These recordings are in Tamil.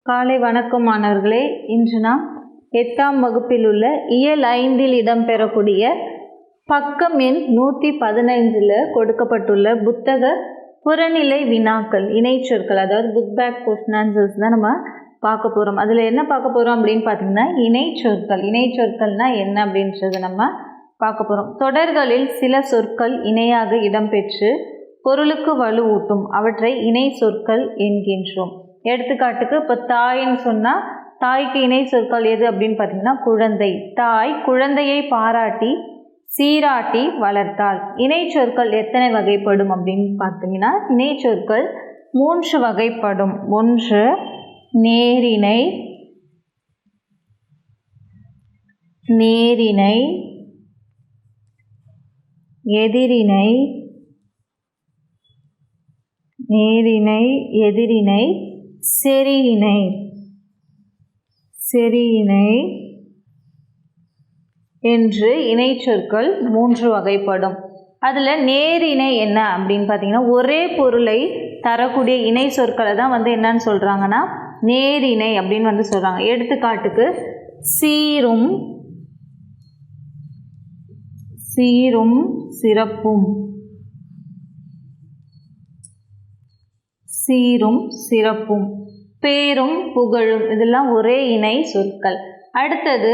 காலை வணக்கம் மாணவர்களே. இன்று நாம் 8ஆம் வகுப்பில் உள்ள இயல் 5இல் இடம்பெறக்கூடிய பக்கம் எண் 115 கொடுக்கப்பட்டுள்ள புத்தக புறநிலை வினாக்கள் இணைச்சொற்கள், அதாவது புக் பேக் கொஸ்டின் ஆன்சர்ஸ் தான் நம்ம பார்க்க போகிறோம். அதில் என்ன பார்க்க போகிறோம் அப்படின்னு பார்த்தீங்கன்னா இணைச்சொற்கள். இணைச்சொற்கள்னால் என்ன அப்படின்றத நம்ம பார்க்க போகிறோம். தொடர்களில் சில சொற்கள் இணையாக இடம்பெற்று பொருளுக்கு வலுவூட்டும் அவற்றை இணை சொற்கள் என்கின்றோம். எடுத்துக்காட்டுக்கு இப்போ தாயின்னு சொன்னால் தாய்க்கு இணை சொற்கள் எது அப்படின்னு பார்த்தீங்கன்னா குழந்தை. தாய் குழந்தையை பாராட்டி சீராட்டி வளர்த்தாள். இணை சொற்கள் எத்தனை வகைப்படும் அப்படின்னு பார்த்தீங்கன்னா இணை சொற்கள் 3 வகைப்படும். 1 நேரிணை, நேரிணை, எதிரிணை, நேரிணை, எதிரிணை, செரியிணை, செரியிணை என்று இணைச்சொற்கள் 3 வகைப்படும். அதில் நேரிணை என்ன அப்படின்னு பார்த்தீங்கன்னா ஒரே பொருளை தரக்கூடிய இணை சொற்களை தான் என்னன்னு சொல்கிறாங்கன்னா நேரிணை அப்படின்னு சொல்கிறாங்க. எடுத்துக்காட்டுக்கு சீரும், சீரும் சிறப்பும், சீரும் சிறப்பும், பேரும் புகழும், இதெல்லாம் ஒரே இணை சொற்கள். அடுத்தது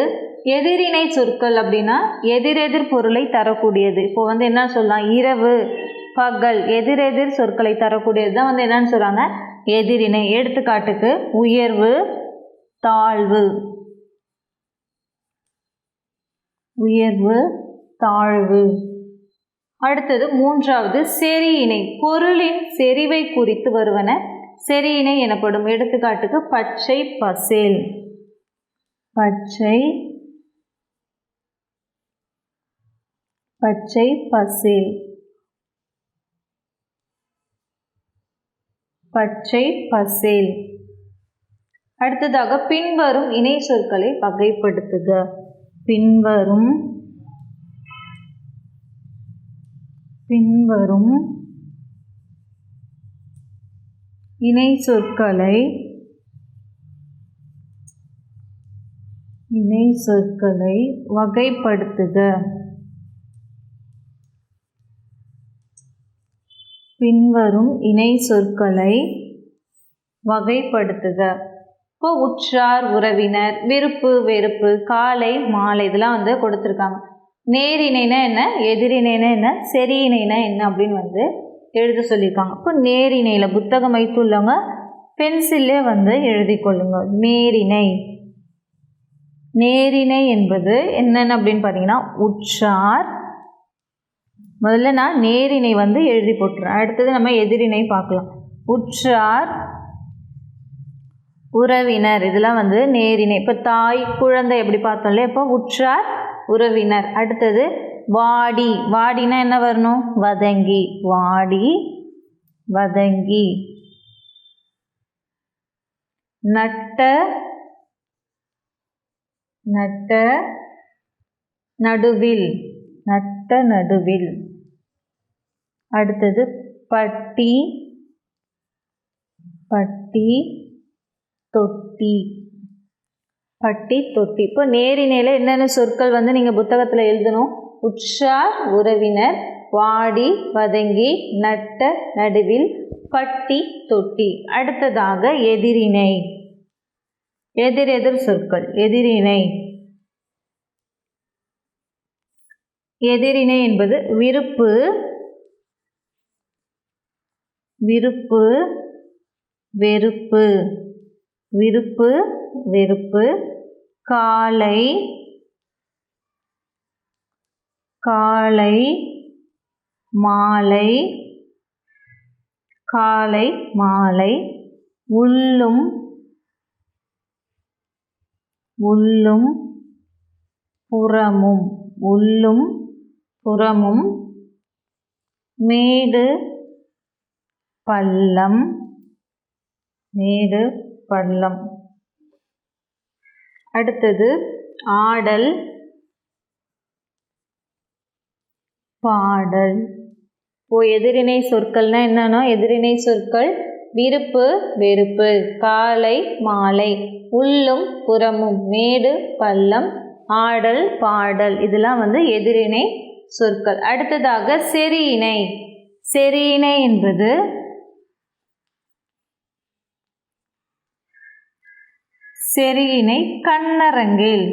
எதிரிணை சொற்கள் அப்படின்னா எதிரெதிர் பொருளை தரக்கூடியது. இப்போ என்ன சொல்லலாம், இரவு பகல் எதிரெதிர் சொற்களை தரக்கூடியது தான் என்னன்னு சொல்கிறாங்க எதிரிணை. எடுத்துக்காட்டுக்கு உயர்வு தாழ்வு, உயர்வு தாழ்வு. அடுத்தது 3வது செரியிணை, பொருளின் செறிவை குறித்து வருவன செரியிணை எனப்படும். எடுத்துக்காட்டுக்கு பச்சை பசேல், பச்சை பச்சை பசேல், பச்சை பசேல். அடுத்ததாக பின்வரும் இணை சொற்களை வகைப்படுத்துக. பின்வரும் இணை சொற்களை வகைப்படுத்துக. பின்வரும் இணை சொற்களை வகைப்படுத்துக. இப்போ உற்றார் உறவினர், விருப்பு வெறுப்பு, காலை மாலை, இதெல்லாம் கொடுத்துருக்காங்க. நேரிணைனா என்ன, எதிரிணைனா என்ன, செரியிணைனா என்ன அப்படின்னு எழுத சொல்லியிருக்காங்க. இப்போ நேரிணையில் புத்தகம் வைத்துள்ளவங்க பென்சில்லே எழுதி கொள்ளுங்க. நேரிணை, நேரிணை என்பது என்னென்ன அப்படின்னு பார்த்தீங்கன்னா உற்றார், முதல்ல நான் நேரிணை எழுதி போட்டுறேன். அடுத்தது நம்ம எதிரிணை பார்க்கலாம். உற்றார் உறவினர், இதெல்லாம் நேரிணை. இப்போ தாய் குழந்தை எப்படி பார்த்தோம்ல, இப்போ உற்றார் உறவினர். அடுத்தது வாடி, வாடினா என்ன வரணும், வதங்கி, வாடி வதங்கி. நட்ட, நட்ட நடுவில், நட்ட நடுவில். அடுத்தது பட்டி, பட்டி தொட்டி, பட்டி தொட்டி. இப்போ நேரிணையில் என்னென்ன சொற்கள் நீங்கள் புத்தகத்தில் எழுதணும், உற்றார் உறவினர், வாடி வதங்கி, நட்ட நடுவில், பட்டி தொட்டி. அடுத்ததாக எதிரிணை, எதிரெதிர் சொற்கள். எதிரிணை, எதிரிணை என்பது விருப்பு, விருப்பு வெறுப்பு, விருப்பு வெறுப்பு, காலை, காலை மாலை, காலை மாலை, உள்ளும், உள்ளும் புறமும், உள்ளும் புறமும், மேடு பள்ளம், மேடு பள்ளம். அடுத்தது ஆடல் பாடல். இப்போ எதிரிணை சொற்கள்னா என்னன்னா, எதிரிணை சொற்கள் விருப்பு வெறுப்பு, காலை மாலை, உள்ளும் புறமும், மேடு பள்ளம், ஆடல் பாடல், இதெல்லாம் வந்து எதிரிணை சொற்கள். அடுத்ததாக செரியிணை. செரியிணை என்பது செரியிணை கண்ணரங்கில்.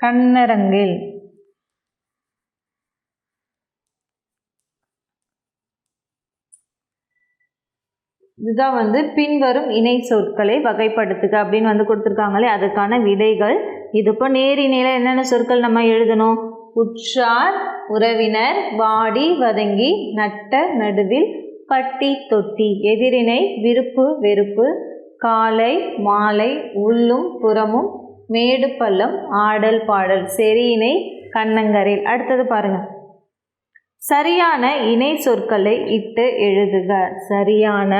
கண்ணரங்கில் இதுதான் வந்து பின்வரும் இணை சொற்களை வகைப்படுத்துக அப்படின்னு வந்து கொடுத்துருக்காங்களே, அதுக்கான விடைகள் இது. இப்போ நேரிணையில் என்னென்ன சொற்கள் நம்ம எழுதணும்? உற்றார் உறவினர், வாடி வதங்கி, நட்ட நடுவில், பட்டி தொட்டி. எதிரிணை விருப்பு வெறுப்பு, காலை மாலை, உள்ளும் புறமும், மேடு பள்ளம், ஆடல் பாடல். செரியிணை கண்ணங்கரில். அடுத்தது பாருங்க, சரியான இணை சொற்களை இட்டு எழுதுக. சரியான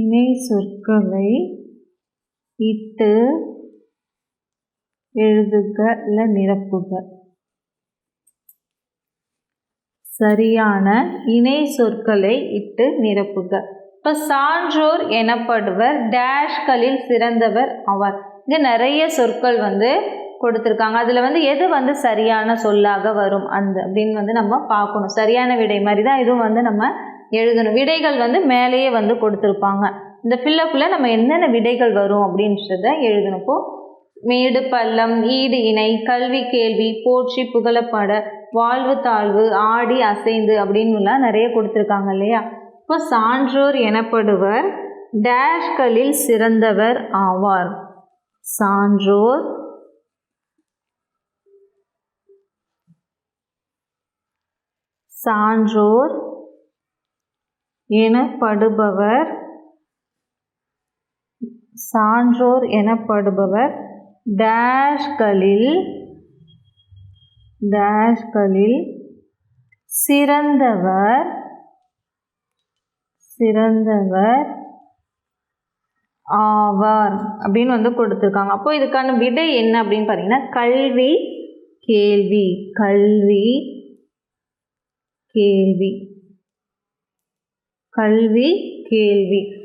இணை சொற்களை இட்டு எழுதுக இல்ல நிரப்புக. சரியான இணை சொற்களை இட்டு நிரப்புக. இப்போ சான்றோர் எனப்படுவர் டேஷ்களில் சிறந்தவர் ஆவார். இங்கே நிறைய சொற்கள் வந்து கொடுத்துருக்காங்க. அதில் வந்து எது வந்து சரியான சொல்லாக வரும் அப்படின்னு வந்து நம்ம பார்க்கணும். சரியான விடை மாதிரி தான் இதுவும் வந்து நம்ம எழுதணும். விடைகள் வந்து மேலேயே வந்து கொடுத்துருப்பாங்க. இந்த ஃபில்லப்பில் நம்ம என்னென்ன விடைகள் வரும் அப்படின்றத எழுதணும். இப்போது மேடு பள்ளம், ஈடு இணை, கல்வி கேள்வி, போற்றி புகழப்பட, வாழ்வு தாழ்வு, ஆடி அசைந்து அப்படின்னுலாம் நிறைய கொடுத்துருக்காங்க இல்லையா. இப்போ சான்றோர் எனப்படுவர் டேஷ்களில் சிறந்தவர் ஆவார். சான்றோர் எனப்படுபவர் டேஷ்களில் சிறந்தவர் ஆவார் அப்படின்னு வந்து கொடுத்துருக்காங்க. அப்போ இதுக்கான விடை என்ன அப்படின்னு பார்த்தீங்கன்னா கல்வி கேள்வி.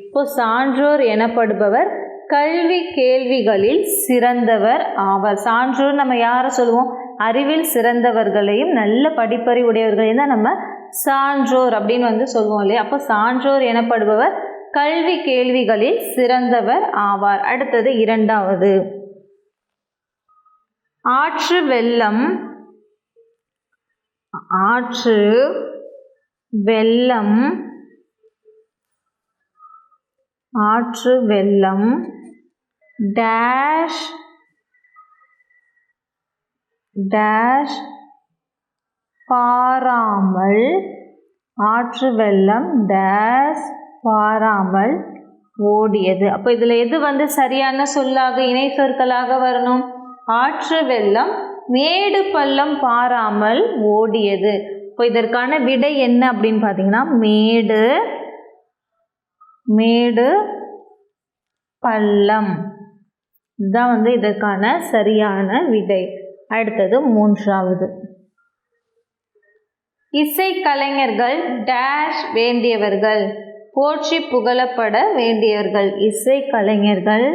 இப்போ சான்றோர் எனப்படுபவர் கல்வி கேள்விகளில் சிறந்தவர் ஆவார். சான்றோர் நம்ம யாரை சொல்லுவோம்? அறிவில் சிறந்தவர்களையும் நல்ல படிப்பறிவுடையவர்களையும் தான் நம்ம சான்றோர் அப்படின்னு வந்து சொல்லுவோம் இல்லையா. அப்போ சான்றோர் எனப்படுபவர் கல்வி கேள்விகளில் சிறந்தவர் ஆவார். அடுத்தது இரண்டாவது, ஆற்று வெள்ளம் டேஷ் பாராமல், ஆற்று வெள்ளம் டேஷ் பாராமல் ஓடியது. அப்போ இதில் எது வந்து சரியான சொல்லாக இணை சொற்களாக வரணும்? ஆற்று வெள்ளம் மேடு பள்ளம் பாராமல் ஓடியது. இப்போ இதற்கான விடை என்ன அப்படின்னு பார்த்தீங்கன்னா மேடு பள்ளம். இதுதான் வந்து இதற்கான சரியான விடை. அடுத்தது மூன்றாவது, இசைக்கலைஞர்கள் டேஷ் வேண்டியவர்கள், போற்றி புகழப்பட வேண்டியவர்கள். இசைக்கலைஞர்கள்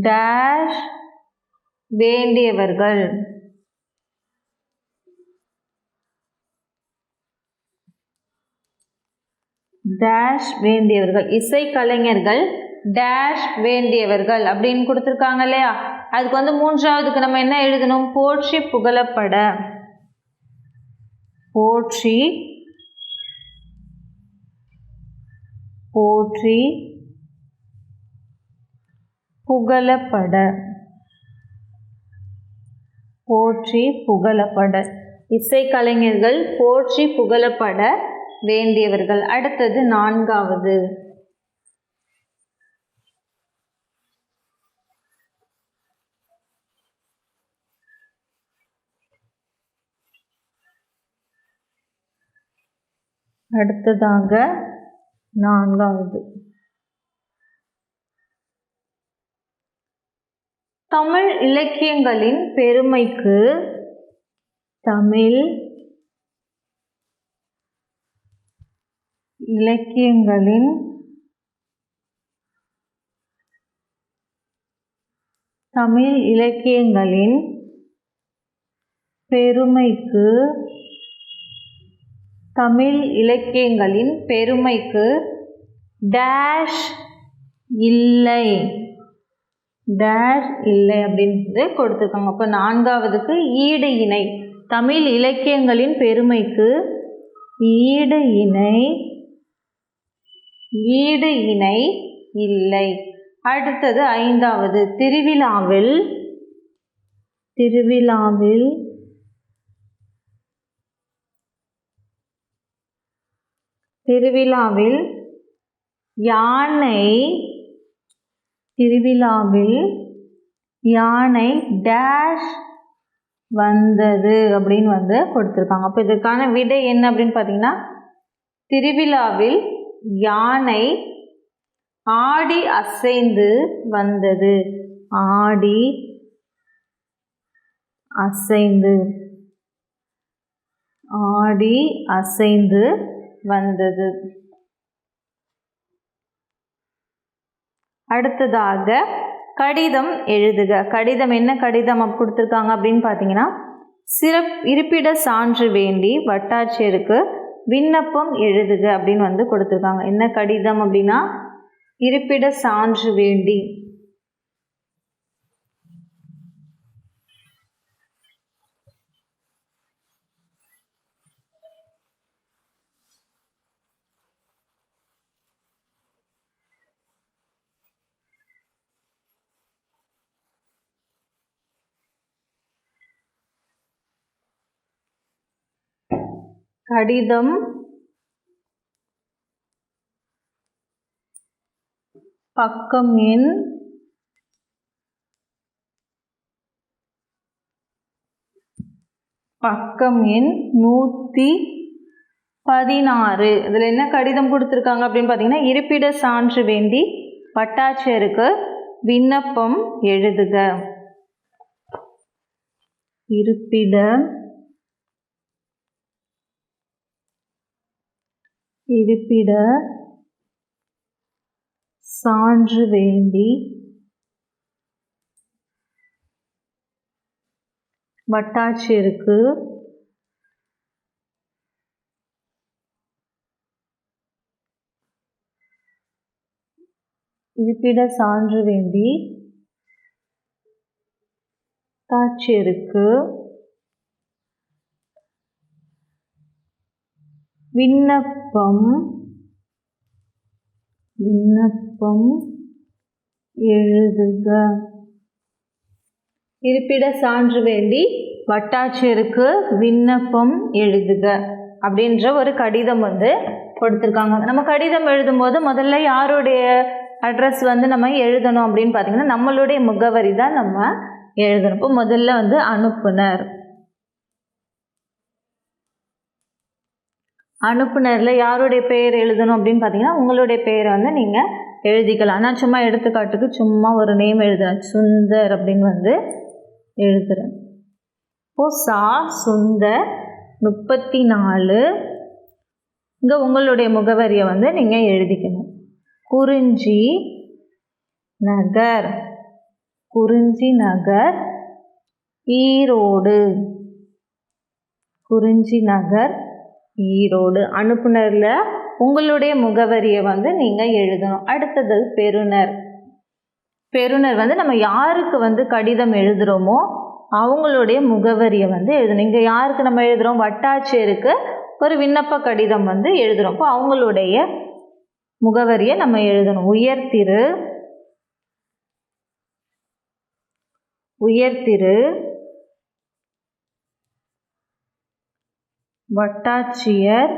டேஷ் வேண்டியவர்கள். இசைக்கலைஞர்கள் டேஷ் வேண்டியவர்கள் அப்படின்னு கொடுத்துருக்காங்க இல்லையா. அதுக்கு வந்து மூன்றாவதுக்கு நம்ம என்ன எழுதணும்? போற்றி புகழப்பட. புகழப்பட. இசைக்கலைஞர்கள் போற்றி புகழப்பட வேண்டியவர்கள். அடுத்தது 4வது. அடுத்ததாக 4வது. தமிழ் இலக்கியங்களின் பெருமைக்கு தமிழ் இலக்கியங்களின் பெருமைக்கு டேஷ் இல்லை அப்படின்னு கொடுத்துருக்காங்க. அப்போ 4வதுக்கு ஈடு இணை. தமிழ் இலக்கியங்களின் பெருமைக்கு ஈடு இணை இல்லை. அடுத்தது 5வது. திருவிழாவில் யானை டேஷ் வந்தது அப்படின்னு கொடுத்துருக்காங்க. அப்போ இதற்கான விடை என்ன அப்படின்னு பார்த்தீங்கன்னா, திருவிழாவில் யானை ஆடி அசைந்து வந்தது. ஆடி அசைந்து வந்தது. அடுத்ததாக கடிதம் எழுதுக. கடிதம் என்ன கடிதம் கொடுத்துருக்காங்க அப்படின்னு பார்த்தீங்கன்னா, இருப்பிட சான்று வேண்டி வட்டாட்சியருக்கு விண்ணப்பம் எழுதுக அப்படின்னு கொடுத்துருக்காங்க. என்ன கடிதம் அப்படின்னா, இருப்பிட சான்று வேண்டி. கடிதம் பக்கம் எண் 116. இதில் என்ன கடிதம் கொடுத்துருக்காங்க அப்படின்னு பார்த்தீங்கன்னா, இருப்பிட சான்று வேண்டி வட்டாட்சியருக்கு விண்ணப்பம் எழுதுக. இருப்பிட சான்று வேண்டி வட்டாட்சியருக்கு விண்ணப்பம் எழுதுக. இருப்பிட சான்று வேண்டி வட்டாட்சியருக்கு விண்ணப்பம் எழுதுக அப்படின்ற ஒரு கடிதம் கொடுத்துருக்காங்க. நம்ம கடிதம் எழுதும்போது முதல்ல யாருடைய அட்ரஸ் நம்ம எழுதணும் அப்படின்னு பார்த்தீங்கன்னா, நம்மளுடைய முகவரி தான் நம்ம எழுதணும். இப்போ முதல்ல அனுப்புனரில் யாருடைய பெயர் எழுதணும் அப்படின்னு பார்த்தீங்கன்னா, உங்களுடைய பெயரை நீங்கள் எழுதிக்கலாம். நான் சும்மா எடுத்துக்காட்டுக்கு சும்மா ஒரு நேம் எழுதுறேன், சுந்தர் அப்படின்னு எழுதுறேன். இப்போது சுந்தர் 34. இங்கே உங்களுடைய முகவரியை நீங்கள் எழுதிக்கணும். குறிஞ்சி நகர் ஈரோடு. அனுப்புனரில் உங்களுடைய முகவரியை நீங்கள் எழுதணும். அடுத்தது பெறுநர் நம்ம யாருக்கு கடிதம் எழுதுகிறோமோ அவங்களுடைய முகவரியை எழுதணும். இங்கே யாருக்கு நம்ம எழுதுகிறோம்? வட்டாட்சியருக்கு ஒரு விண்ணப்ப கடிதம் எழுதுகிறோம். இப்போ அவங்களுடைய முகவரியை நம்ம எழுதணும். உயர்திரு வட்டாட்சியர்,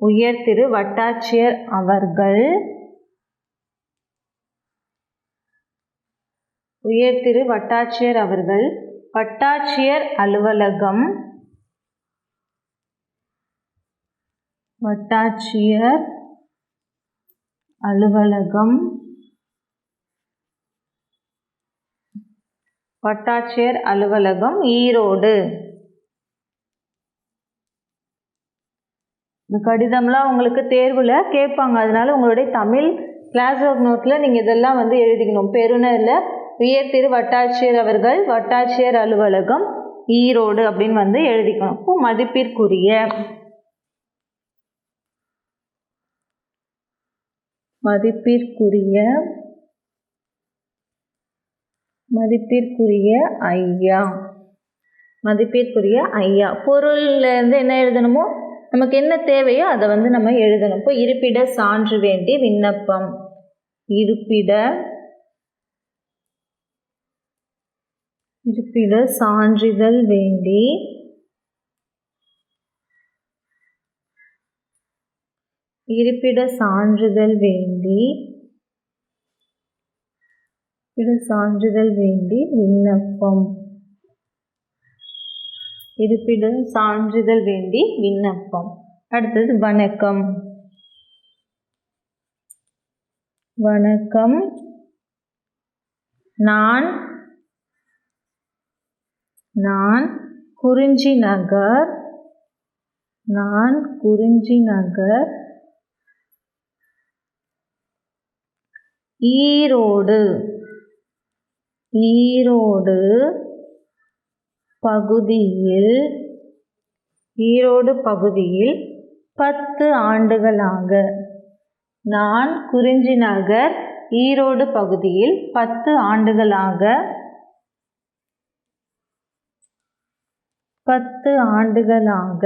உயர் திரு வட்டாட்சியர் அவர்கள், உயர் திரு வட்டாட்சியர் அவர்கள், வட்டாட்சியர் அலுவலகம், வட்டாட்சியர் அலுவலகம், வட்டாட்சியர் அலுவலகம் ஈரோடு. இந்த கடிதம்லாம் உங்களுக்கு தேர்வில் கேட்பாங்க, அதனால உங்களுடைய தமிழ் கிளாஸ் ஒர்க் நோட்டில் நீங்கள் இதெல்லாம் வந்து எழுதிக்கணும். பெறுநரில் உயர் திரு வட்டாட்சியர் அவர்கள், வட்டாட்சியர் அலுவலகம் ஈரோடு அப்படின்னு வந்து எழுதிக்கணும். இப்போ மதிப்பிற்குரிய, மதிப்பிற்குரிய, மதிப்பிற்குரிய ஐயா, மதிப்பிற்குரிய ஐயா. பொருள்லேருந்து என்ன எழுதணுமோ, நமக்கு என்ன தேவையோ அதை வந்து நம்ம எழுதணும். இப்போ இருப்பிட சான்று வேண்டி விண்ணப்பம், இருப்பிட சான்றிதழ் வேண்டி இருப்பிட சான்றிதழ் வேண்டி சான்றிதழ் வேண்டி விண்ணப்பம், இருப்பிட சான்றிதழ் வேண்டி விண்ணப்பம். அடுத்தது வணக்கம், வணக்கம் நான் குறிஞ்சி நகர், நான் குறிஞ்சி நகர் ஈரோடு, ஈரோடு பகுதியில், ஈரோடு பகுதியில் 10 ஆண்டுகளாக, நான் குறிஞ்சி நகர் ஈரோடு பகுதியில் 10 ஆண்டுகளாக, 10 ஆண்டுகளாக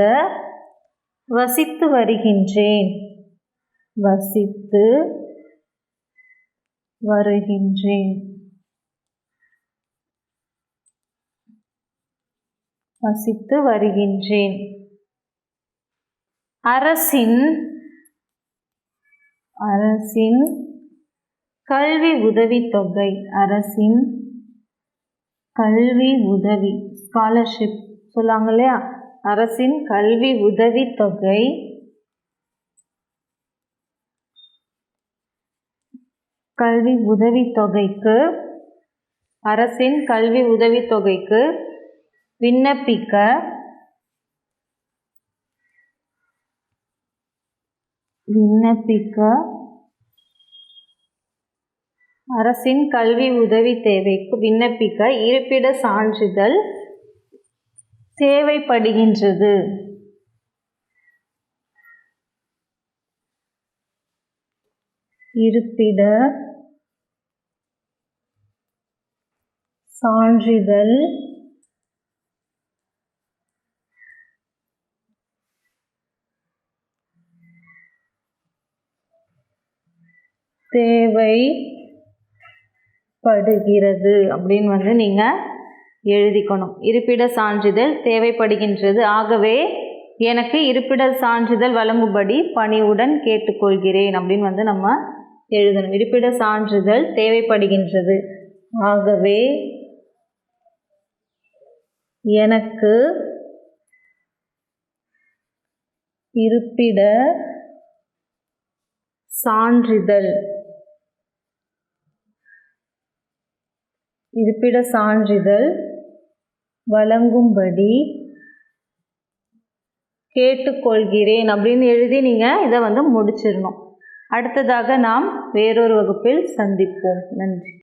வசித்து வருகின்றேன், வசித்து வருகின்றேன், வசித்து வருகின்றேன். அரசின், அரசின் கல்வி உதவித்தொகை, அரசின் கல்வி உதவி, ஸ்காலர்ஷிப் சொல்லுவாங்க இல்லையா, அரசின் கல்வி உதவித்தொகை, கல்வி உதவித்தொகைக்கு, அரசின் கல்வி உதவித்தொகைக்கு விண்ணப்பிக்க, விண்ணப்பிக்க அரசின் கல்வி உதவி தேவைக்கு விண்ணப்பிக்க இருப்பிட சான்றிதழ் தேவைப்படுகின்றது, இருப்பிட சான்றிதழ் தேவைப்படுகிறது அப்படின்னு வந்து நீங்கள் எழுதிக்கணும். இருப்பிட சான்றிதழ் தேவைப்படுகின்றது, ஆகவே எனக்கு இருப்பிட சான்றிதழ் வழங்கும்படி பணிவுடன் கேட்டுக்கொள்கிறேன் அப்படின்னு வந்து நம்ம எழுதணும். இருப்பிட சான்றிதழ் தேவைப்படுகின்றது, ஆகவே எனக்கு இருப்பிட சான்றிதழ், இருப்பிட சான்றிதழ் வழங்கும்படி கேட்டுக்கொள்கிறேன் அப்படின்னு எழுதி நீங்கள் இதை வந்து முடிச்சிடணும். அடுத்ததாக நாம் வேறொரு வகுப்பில் சந்திப்போம். நன்றி.